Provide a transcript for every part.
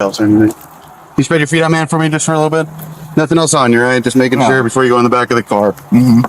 else or anything. You spread your feet out, man, for me just for a little bit? Nothing else on you, right? Just making sure before you go in the back of the car. Mm-hmm.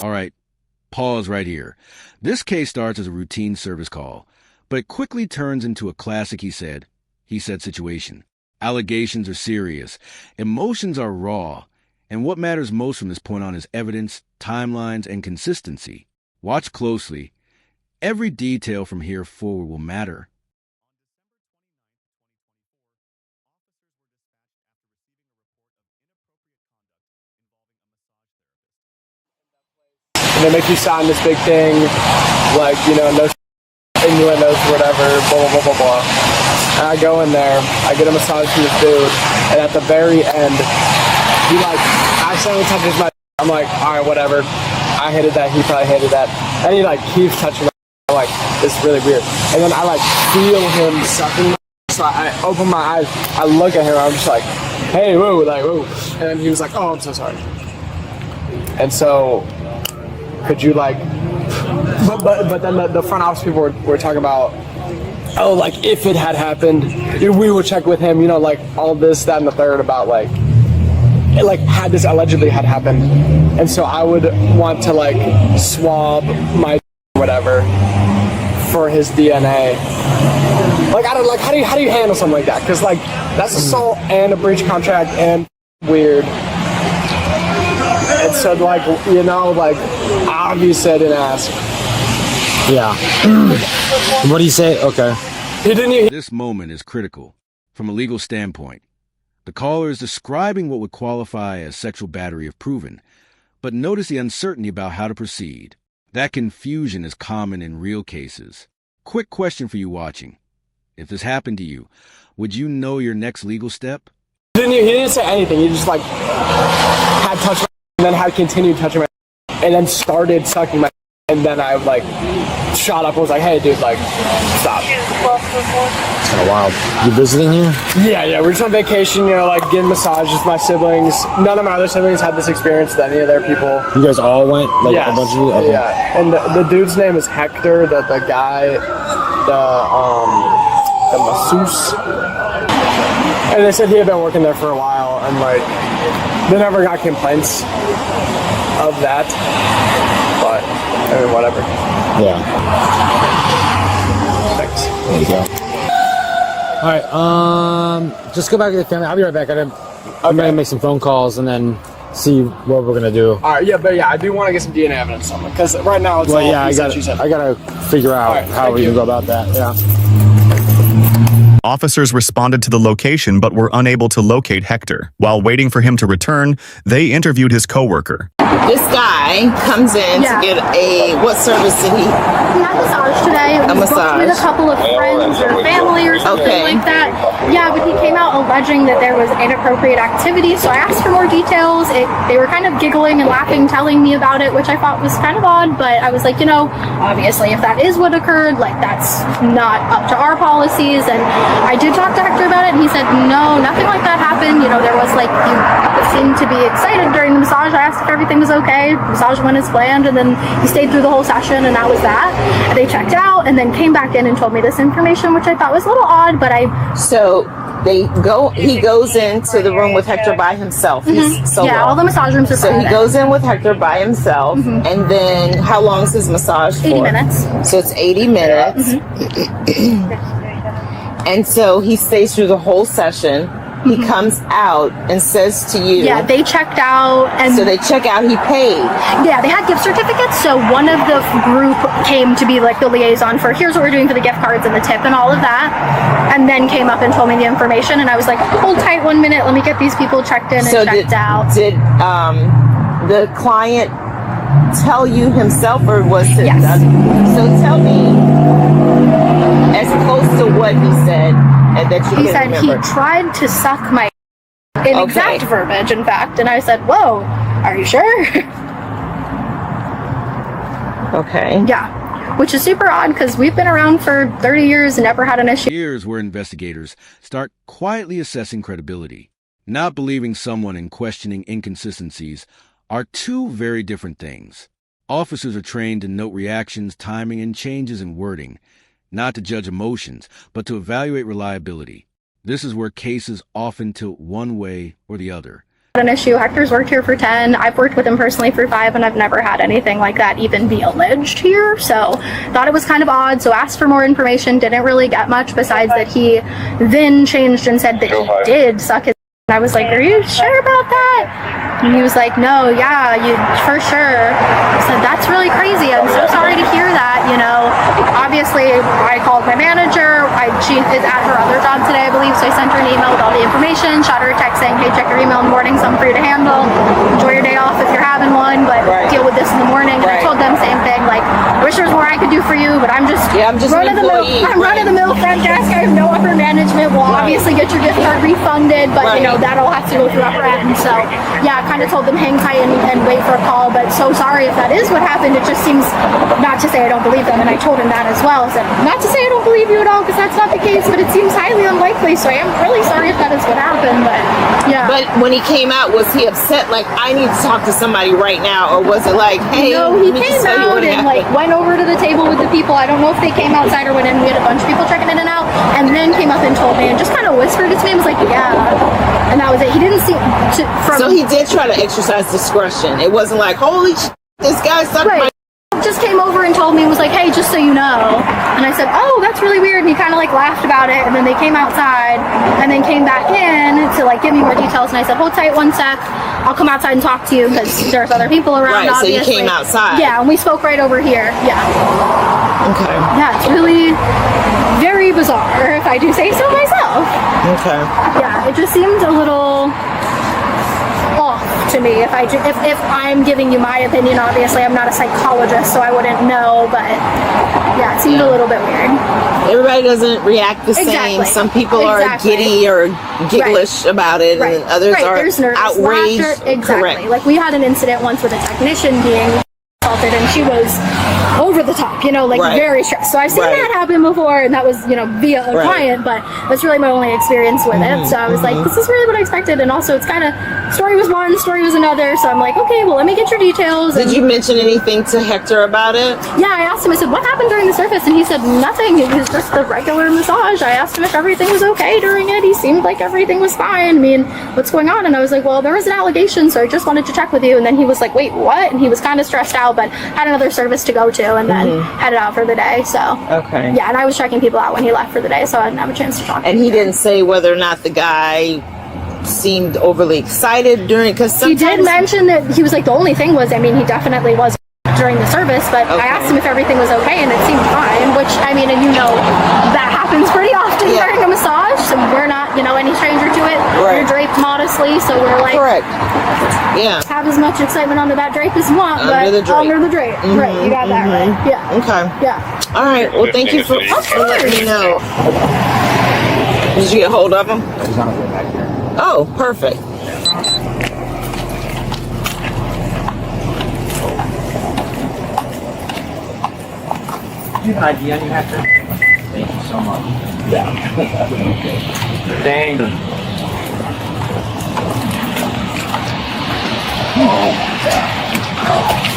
All right, pause right here. This case starts as a routine service call, but it quickly turns into a classic he said situation. Allegations are serious, emotions are raw, and what matters most from this point on is evidence, timelines, and consistency. Watch closely. Every detail from here forward will matter. And they make you sign this big thing, like, you know, no innuendos or whatever, blah, blah, blah, blah, blah. And I go in there, I get a massage from this dude, and at the very end, he, like, accidentally touches my I'm like, all right, whatever. I hated that, he probably hated that. And he, like, keeps touching my I'm like, this is really weird. And then I, like, feel him sucking my so I open my eyes, I look at him, I'm just like, hey, whoa, like, whoa. And then he was like, oh, I'm so sorry. And so, could you like, but then the front office people were talking about, oh, like if it had happened, we would check with him, you know, like all this, that, and the third about like had this allegedly had happened. And so I would want to like swab my whatever for his DNA. Like, I don't like, how do you handle something like that? Because like, that's assault and a breach of contract and weird. And so, like, you know, like, obviously I didn't ask. Yeah. What do you say? Okay. This moment is critical from a legal standpoint. The caller is describing what would qualify as sexual battery if proven, but notice the uncertainty about how to proceed. That confusion is common in real cases. Quick question for you watching. If this happened to you, would you know your next legal step? He didn't say anything. He just, like, had touched my and then had continued touching my and then started sucking my and then I, like, shot up and was like, hey, dude, like, stop. It's kind of wild. You visiting here? Yeah, we're just on vacation, you know, like, getting massages with my siblings. None of my other siblings had this experience with any of their people. You guys all went? Like, a bunch of you? Okay. Yeah, and the dude's name is Hector, the guy, the masseuse. And they said he had been working there for a while, and, like, they never got complaints of that, but, I mean, whatever. Yeah. Thanks. There you go. Alright, just go back to the family. I'll be right back. I'm gonna make some phone calls and then see what we're gonna do. Alright, yeah, but yeah, I do want to get some DNA evidence on it, because right now it's all I gotta figure out how we can go about that, yeah. Officers responded to the location but were unable to locate Hector. While waiting for him to return, they interviewed his coworker. This guy comes in to get what service did he? He had a massage today. It was booked with a couple of friends or family or something like that. Yeah, but he came out alleging that there was inappropriate activity, so I asked for more details. They were kind of giggling and laughing, telling me about it, which I thought was kind of odd, but I was like, you know, obviously if that is what occurred, like that's not up to our policies, and I did talk to Hector about it, and he said, no, nothing like that happened. You know, there was like, you seemed to be excited during the massage. I asked if everything was okay. The massage went as planned, and then he stayed through the whole session, and that was that. And they checked out, and then came back in and told me this information, which I thought was a little odd, but So he goes into the room with Hector by himself. He's solo. Yeah, all the massage rooms are So he goes in with Hector by himself, and then how long is his massage for? 80 minutes. So it's 80 minutes. And so he stays through the whole session. He comes out and says to you. Yeah, they checked out. And so they check out, he paid. Yeah, they had gift certificates. So one of the group came to be like the liaison for here's what we're doing for the gift cards and the tip and all of that. And then came up and told me the information. And I was like, hold tight 1 minute. Let me get these people checked in and checked out. Did the client tell you himself or was it? Yes. So tell me as close to what he said and that you He said remember. he tried to suck my in exact verbiage, in fact. And I said, whoa, are you sure? Okay. Yeah. Which is super odd because we've been around for 30 years and never had an issue. Here's where investigators start quietly assessing credibility. Not believing someone and questioning inconsistencies are two very different things. Officers are trained to note reactions, timing, and changes in wording, not to judge emotions, but to evaluate reliability. This is where cases often tilt one way or the other. An issue. Hector's worked here for 10. I've worked with him personally for 5, and I've never had anything like that even be alleged here. So thought it was kind of odd. So asked for more information. Didn't really get much besides that he then changed and said that he did suck his. And I was like, "Are you sure about that?" And he was like, "No, yeah, you for sure." I said, "That's really crazy. I'm so sorry to hear that. You know, obviously, I called my manager. She is at her other job today, I believe. So I sent her an email with all the information. Shot her a text saying, 'Hey, check your email in the morning. Something for you to handle. Enjoy your day off if you're having one, but deal with this in the morning.'" And I told them same thing. Like, I wish there was more I could do for you, but I'm just run of the mill. I'm run of the mill front desk. I have no upper management. We'll obviously get your gift card refunded, but you know that all has to go through upper end. So yeah, I kind of told them hang tight and wait for a call. But so sorry if that is what happened. It just seems, not to say I don't believe them, and I told him that as well. So not to say I don't believe you at all, because that's not the case, but it seems highly unlikely. So I am really sorry if that is what happened. But yeah. But when he came out, was he upset? Like, I need to talk to somebody right now, or was it like, hey? No, he came out and like went over to the table with the people. I don't know if they came outside or went in. We had a bunch of people checking in and out, and then came up and told me and just kind of whispered it to me. I was like, yeah, and that was it. He didn't seem to. So he did try to exercise discretion. It wasn't like, holy shit, this guy sucked my. Just came over and told me, was like, "Hey, just so you know." And I said, "Oh, that's really weird." And he kind of like laughed about it. And then they came outside and then came back in to like give me more details. And I said, "Hold tight one sec. I'll come outside and talk to you," because there's other people around. Right. Obviously. So you came outside. Yeah, and we spoke right over here. Yeah. Okay. Yeah, it's really very bizarre, if I do say so myself. Okay. Yeah, it just seemed a little off to me. If I'm giving you my opinion, obviously I'm not a psychologist, so I wouldn't know, but yeah, it seemed a little bit weird. Everybody doesn't react the same. Some people are giddy or gigglish about it, and others are outraged. Exactly. Correct. Like we had an incident once with a technician being assaulted, and she was over the top, like very stressed. So I've seen that happen before, and that was, via a client, but that's really my only experience with it. So I was like, this is really what I expected. And also it's kind of, story was one, story was another. So I'm like, okay, well, let me get your details. Did you mention anything to Hector about it? Yeah, I asked him, I said, what happened during the service? And he said, nothing. It was just the regular massage. I asked him if everything was okay during it. He seemed like everything was fine. I mean, what's going on? And I was like, well, there was an allegation, so I just wanted to check with you. And then he was like, wait, what? And he was kind of stressed out, but had another service to go to, and then headed out for the day. So yeah, and I was checking people out when he left for the day, so I didn't have a chance to talk. And he didn't say whether or not the guy seemed overly excited during, because he did mention that he was like, the only thing was, I mean, he definitely was during the service, but I asked him if everything was okay, and it seemed fine, which, I mean, and that happens pretty often during a massage, so we're not, any stranger to it. We're draped modestly, so we're like, have as much excitement under that drape as you want, but under the drape. Right, you got that right. Yeah. Okay. Yeah. All right, well, thank you for letting me know. Did you get hold of him? He's on his way back here. Oh, perfect. You have ID on you, Hector? Thank you so much. Yeah. Thank you.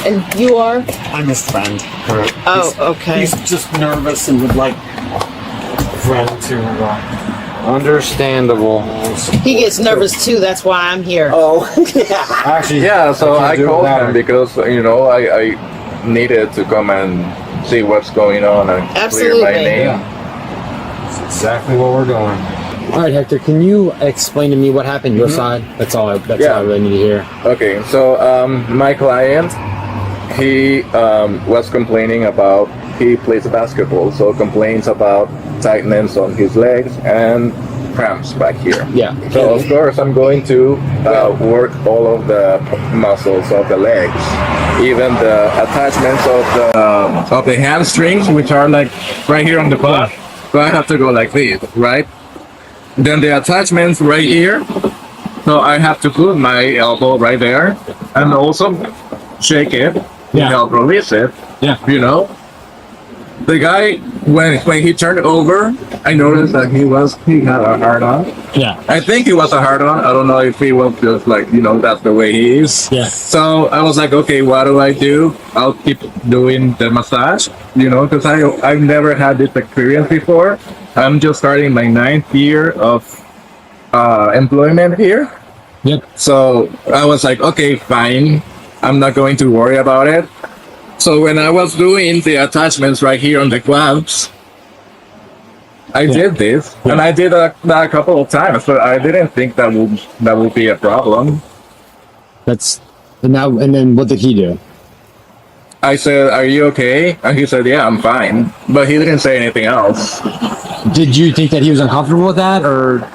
And you are? I'm his friend. Oh, okay. He's just nervous and would like a friend to... Understandable. He gets nervous too, that's why I'm here. Oh, Actually, yeah, so I called him because, I needed to come and see what's going on and clear my name. That's exactly what we're doing. All right, Hector, can you explain to me what happened your side? That's all I really need to hear. Okay, so my client, he was complaining about, he plays basketball, so complains about tightness on his legs and cramps back here. Yeah. So of course I'm going to work all of the muscles of the legs, even the attachments of the hamstrings, which are like right here on the butt. So I have to go like this, right? Then the attachments right here. So I have to put my elbow right there and also shake it to help release it. Yeah. The guy, when he turned over, I noticed that he had a hard on. Yeah. I think he was a hard on. I don't know if he was just like, that's the way he is. Yeah. So I was like, okay, what do I do? I'll keep doing the massage, because I've never had this experience before. I'm just starting my 9th year of employment here. Yep. So I was like, okay, fine. I'm not going to worry about it. So when I was doing the attachments right here on the gloves, I did this, and I did that a couple of times, but I didn't think that would be a problem. And then what did he do? I said, "Are you okay?" And he said, "Yeah, I'm fine," but he didn't say anything else. Did you think that he was uncomfortable with that, or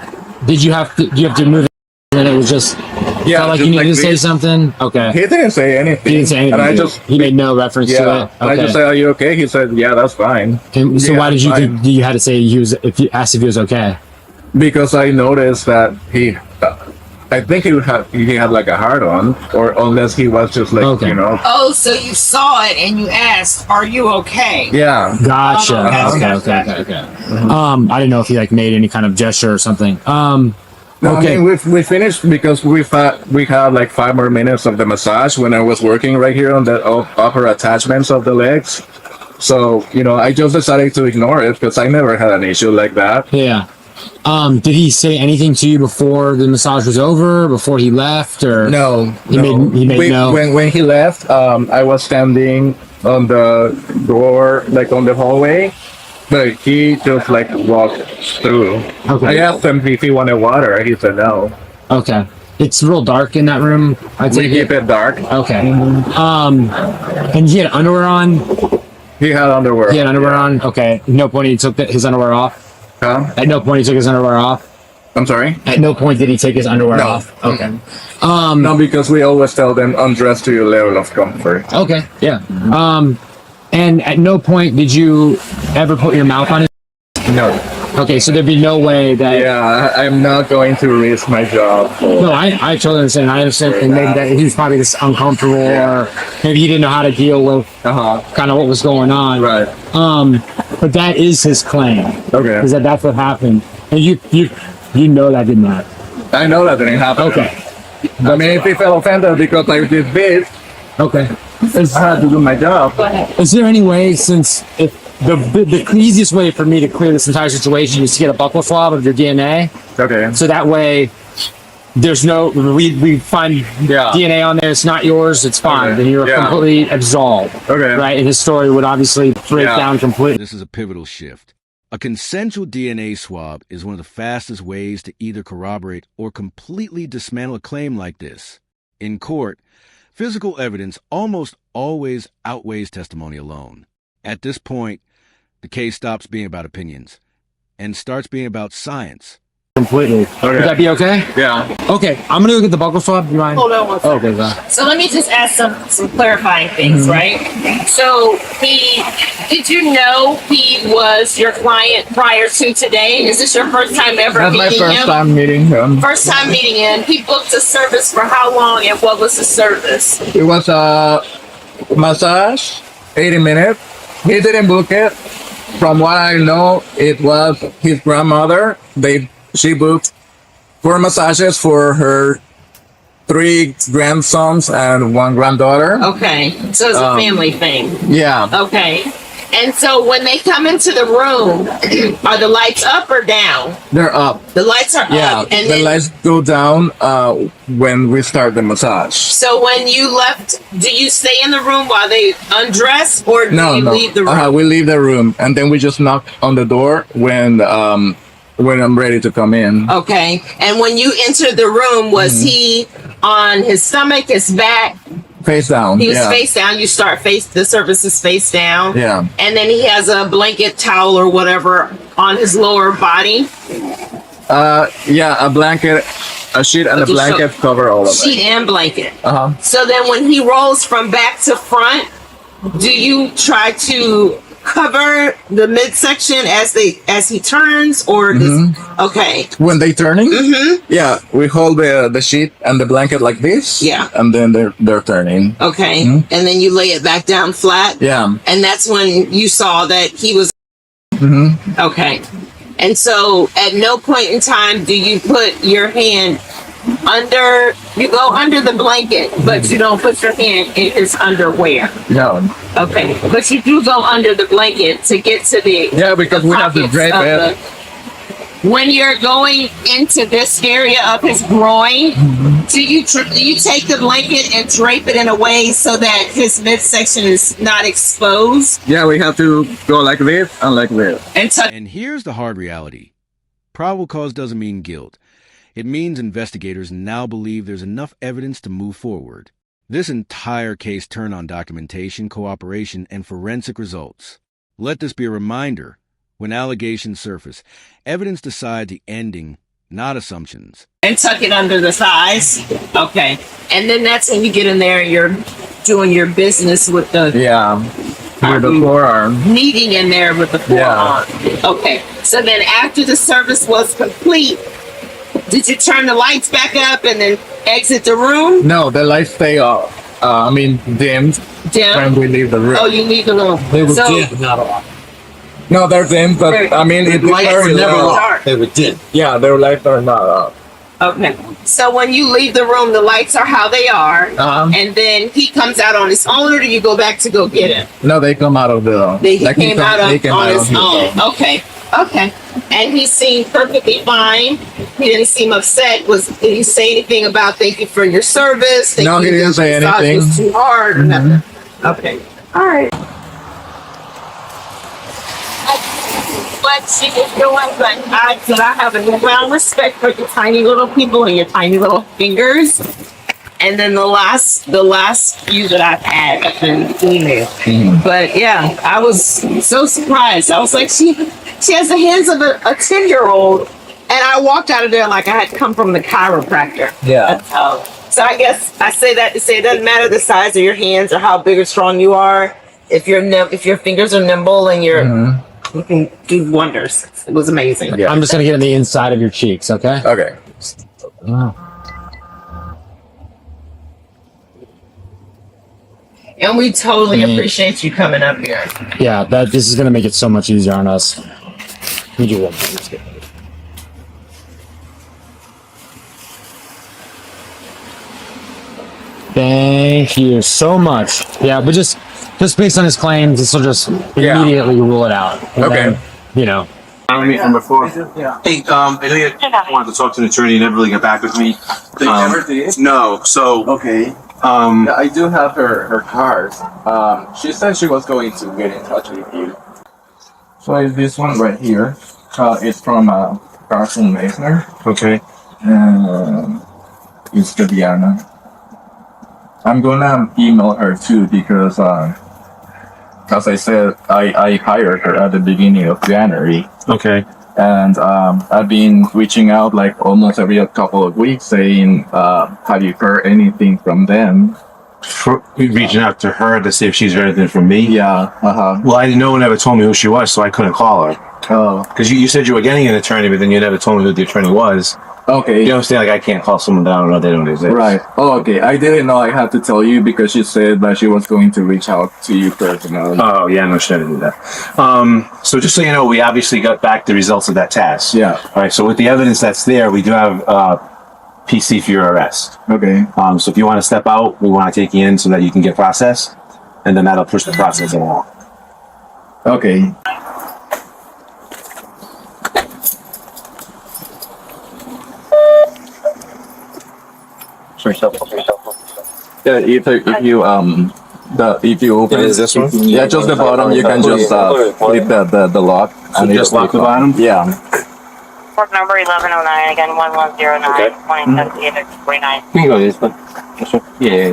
did you have to move it and it was just felt like you needed to say something? Okay. He didn't say anything. He didn't say anything. And he made no reference to it. Okay. I just said, "Are you okay?" He said, "Yeah, that's fine." And so Yeah, why did you fine. think you had to say if you asked if he was okay? Because I noticed that I think he had like a hard on, or unless he was just like, Oh, so you saw it and you asked, "Are you okay?" Yeah. Gotcha. Okay. I didn't know if he like made any kind of gesture or something. No, okay. I mean, we finished because we had like 5 more minutes of the massage when I was working right here on the upper attachments of the legs. So, I just decided to ignore it because I never had an issue like that. Yeah. Did he say anything to you before the massage was over, before he left, or No. He made no. When he left, I was standing on the door, like on the hallway, but he just like walked through. Okay. I asked him if he wanted water. He said no. Okay. It's real dark in that room. We keep it dark. Okay. And he had underwear on. He had underwear. He had underwear on. Okay. At no point he took his underwear off. Huh? At no point he took his underwear off. I'm sorry? At no point did he take his underwear off. Okay. No, because we always tell them undress to your level of comfort. Okay. Yeah. And at no point did you ever put your mouth on his. No. Okay, so there'd be no way that. Yeah, I'm not going to risk my job. No, I totally understand. I understand, and maybe that he was probably just uncomfortable, or maybe he didn't know how to deal with kind of what was going on. Right. But that is his claim. Okay. Is that's what happened, and you know that didn't happen. I know that didn't happen. Okay. I mean, if he felt offended because I did this, Okay. I had to do my job. Is there any way, since if the easiest way for me to clear this entire situation is to get a buccal swab of your DNA, Okay. so that way there's no we find DNA on there, it's not yours, it's fine, then you're completely absolved. Okay. Right? And his story would obviously break down completely. This is a pivotal shift. A consensual DNA swab is one of the fastest ways to either corroborate or completely dismantle a claim like this. In court, physical evidence almost always outweighs testimony alone. At this point, the case stops being about opinions and starts being about science. Completely. Okay. Would that be okay? Yeah. Okay, I'm gonna go get the buccal swab. You mind? Hold on one second. Okay, go. So let me just ask some clarifying things, right? So did you know he was your client prior to today? Is this your first time ever That's meeting my first him? time meeting him. First time meeting him. He booked a service for how long, and what was the service? It was a massage, 80 minutes. He didn't book it. From what I know, it was his grandmother. She booked 4 massages for her 3 grandsons and 1 granddaughter. Okay, so it's a family thing. Yeah. Okay. And so when they come into the room, are the lights up or down? They're up. The lights are Yeah. up. And The then, lights go down when we start the massage. so when you left, do you stay in the room while they undress, or do you leave the room? We leave the room, and then we just knock on the door when I'm ready to come in. Okay. And when you entered the room, was he on his stomach, his back? Face down. He was face down. You start the service is face down. Yeah. And then he has a blanket, towel, or whatever on his lower body. A blanket, a sheet, and a Okay, blanket cover all of Sheet it. and blanket. Uh-huh. So then when he rolls from back to front, do you try to cover the midsection as he turns, or okay? When they turning, yeah, we hold the sheet and the blanket like this. Yeah. And then they're turning. Okay. And then you lay it back down flat. Yeah. And that's when you saw that he was. Okay. And so, at no point in time do you put your hand under. You go under the blanket, but you don't put your hand in his underwear. No. Okay, but you do go under the blanket to get to the. Yeah, because we have to drape it. When you're going into this area of his groin, do you take the blanket and drape it in a way so that his midsection is not exposed? Yeah, we have to go like this and like this. And here's the hard reality. Probable cause doesn't mean guilt. It means investigators now believe there's enough evidence to move forward. This entire case turned on documentation, cooperation, and forensic results. Let this be a reminder. When allegations surface, evidence decides the ending, not assumptions. And tuck it under the thighs. Okay. And then that's when you get in there and you're doing your business with the with the forearm. kneading in there with the forearm. Okay. So then after the service was complete, did you turn the lights back up and then exit the room? No, the lights stay off. Dimmed. When we leave the room. Oh, you leave the room. They were dim, not off. No, they're dim, but I mean, it's very Never low. off. They were dim. Yeah, their lights are not off. Okay. So when you leave the room, the lights are how they are, and then he comes out on his own, or do you go back to go get him? No, they come out of the. He came out on his own. Okay. Okay. And he seemed perfectly fine. He didn't seem upset. Did he say anything about thank you for your service? No, he didn't say anything. Was too hard or nothing. Okay. All right. What she was doing, but I have a newfound respect for your tiny little people and your tiny little fingers. And then the last few that I've had have been female. But yeah, I was so surprised. I was like, she has the hands of a 10-year-old, and I walked out of there like I had come from the chiropractor. Yeah. So I guess I say that to say it doesn't matter the size of your hands or how big or strong you are. If your fingers are nimble and you can do wonders. It was amazing. I'm just gonna get on the inside of your cheeks, okay? Okay. And we totally appreciate you coming up here. Yeah, this is gonna make it so much easier on us. You do one. Thank you so much. Yeah, but just based on his claims, this will just immediately rule it out. And Okay. then, you know. Number 4. Hey, I know you wanted to talk to an attorney. You never really got back with me. They never did? No. So, Okay. Yeah, I do have her card. She said she was going to get in touch with you. So it's this one right here. It's from Carson Meissner. okay. It's Diana. I'm gonna email her too because as I said, I hired her at the beginning of January. Okay. And I've been reaching out like almost every couple of weeks saying, have you heard anything from them? Reaching out to her to see if she's heard anything from me. Yeah. Well, no one ever told me who she was, so I couldn't call her. Oh. Because you said you were getting an attorney, but then you never told me who the attorney was. Okay. You understand? Like, I can't call someone down or they don't exist. Right. Oh, okay. I didn't know I had to tell you because she said that she was going to reach out to you personally. Oh, yeah, no, she didn't do that. So just so you know, we obviously got back the results of that test. Yeah. All right, so with the evidence that's there, we do have PC for your arrest. Okay. So if you want to step out, we want to take you in so that you can get processed, and then that'll push the process along. Okay. Yeah, if you open Is this one? yeah, just the bottom, you can just flip the lock. So just lock the bottom? Yeah. Port number 1109, again 1109, Okay. 2078 You can go this one. This one? Yeah.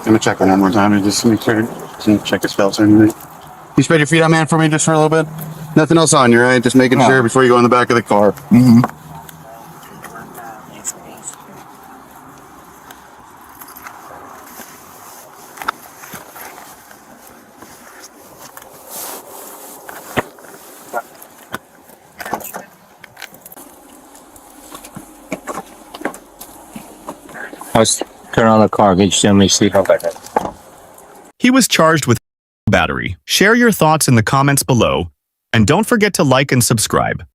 Gonna check one more time and just make sure. Check his belts or anything. You spread your feet out, man, for me just for a little bit? Nothing else on you, right? Just making sure before you go in the back of the car. Let's turn on the car. Can you show me see how bad that is? He was charged with battery. Share your thoughts in the comments below, and don't forget to like and subscribe.